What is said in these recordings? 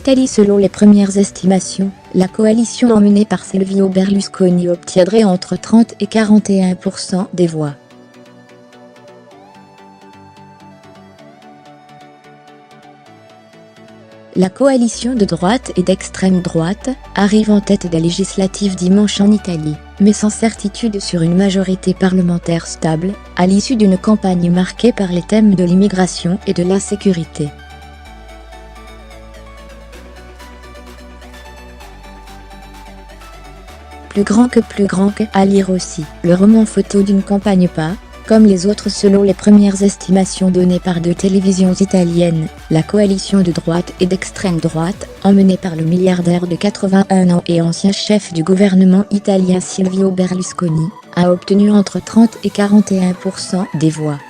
Italie, selon les premières estimations, la coalition emmenée par Silvio Berlusconi obtiendrait entre 30 et 41% des voix. La coalition de droite et d'extrême droite arrive en tête des législatives dimanche en Italie, mais sans certitude sur une majorité parlementaire stable, à l'issue d'une campagne marquée par les thèmes de l'immigration et de la sécurité. Plus grand que à lire aussi, le roman photo d'une campagne pas, comme les autres selon les premières estimations données par deux télévisions italiennes, la coalition de droite et d'extrême droite, emmenée par le milliardaire de 81 ans et ancien chef du gouvernement italien Silvio Berlusconi, a obtenu entre 30 et 41% des voix.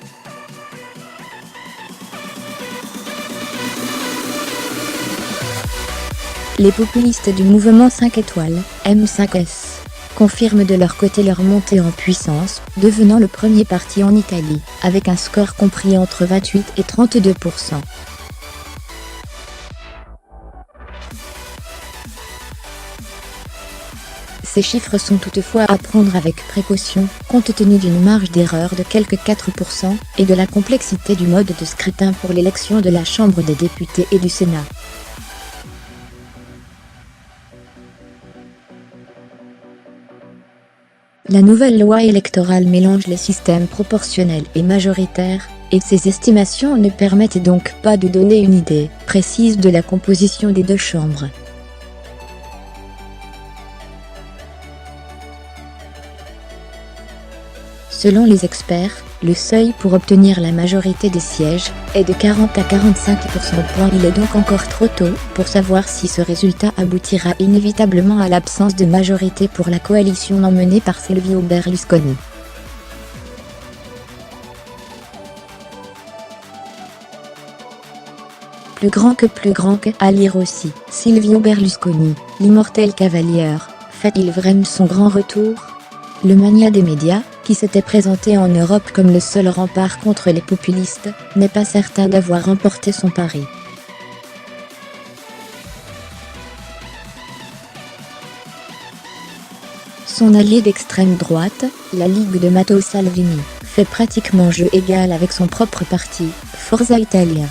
Les populistes du mouvement 5 étoiles, M5S, confirment de leur côté leur montée en puissance, devenant le premier parti en Italie, avec un score compris entre 28 et 32%. Ces chiffres sont toutefois à prendre avec précaution, compte tenu d'une marge d'erreur de quelques 4% et de la complexité du mode de scrutin pour l'élection de la Chambre des députés et du Sénat. La nouvelle loi électorale mélange les systèmes proportionnels et majoritaires, et ces estimations ne permettent donc pas de donner une idée précise de la composition des deux chambres. Selon les experts, le seuil pour obtenir la majorité des sièges est de 40 à 45%. Il est donc encore trop tôt pour savoir si ce résultat aboutira inévitablement à l'absence de majorité pour la coalition emmenée par Silvio Berlusconi. Plus grand que à lire aussi, Silvio Berlusconi, l'immortel cavalier, fait-il vraiment son grand retour? Le mania des médias, qui s'était présenté en Europe comme le seul rempart contre les populistes, n'est pas certain d'avoir remporté son pari. Son allié d'extrême droite, la Ligue de Matteo Salvini, fait pratiquement jeu égal avec son propre parti, Forza Italia.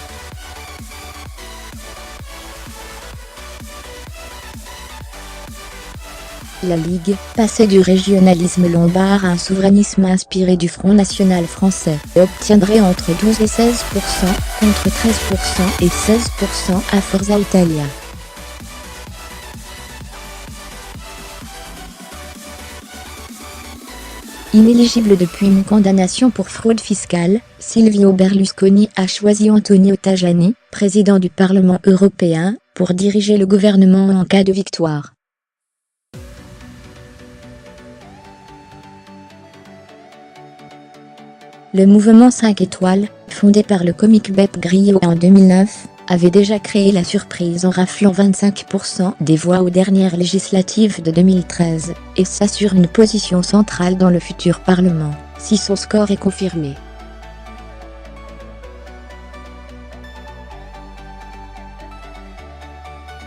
La Ligue, passée du régionalisme lombard à un souverainisme inspiré du Front National français, obtiendrait entre 12 et 16%, contre 13% et 16% à Forza Italia. Inéligible depuis une condamnation pour fraude fiscale, Silvio Berlusconi a choisi Antonio Tajani, président du Parlement européen, pour diriger le gouvernement en cas de victoire. Le mouvement 5 étoiles, fondé par le comique Beppe Grillo en 2009, avait déjà créé la surprise en raflant 25% des voix aux dernières législatives de 2013, et s'assure une position centrale dans le futur Parlement, si son score est confirmé.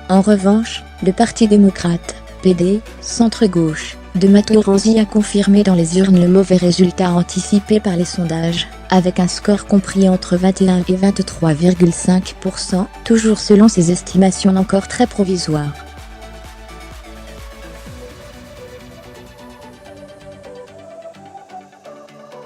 En revanche, le Parti démocrate, PD, centre-gauche, de Matteo Renzi a confirmé dans les urnes le mauvais résultat anticipé par les sondages, avec un score compris entre 21 et 23,5%, toujours selon ses estimations encore très provisoires.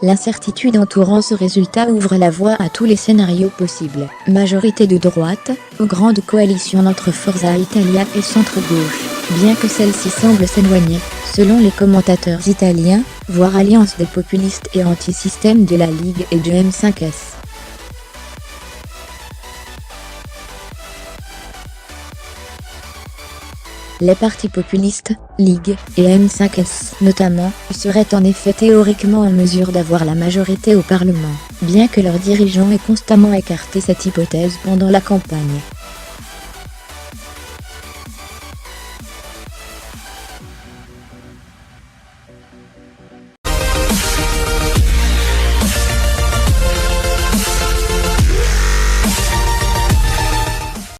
L'incertitude entourant ce résultat ouvre la voie à tous les scénarios possibles. Majorité de droite, ou grande coalition entre Forza Italia et centre-gauche, bien que celle-ci semble s'éloigner, selon les commentateurs italiens, voire alliance des populistes et anti-système de la Ligue et du M5S. Les partis populistes, Ligue et M5S notamment, seraient en effet théoriquement en mesure d'avoir la majorité au Parlement, bien que leurs dirigeants aient constamment écarté cette hypothèse pendant la campagne.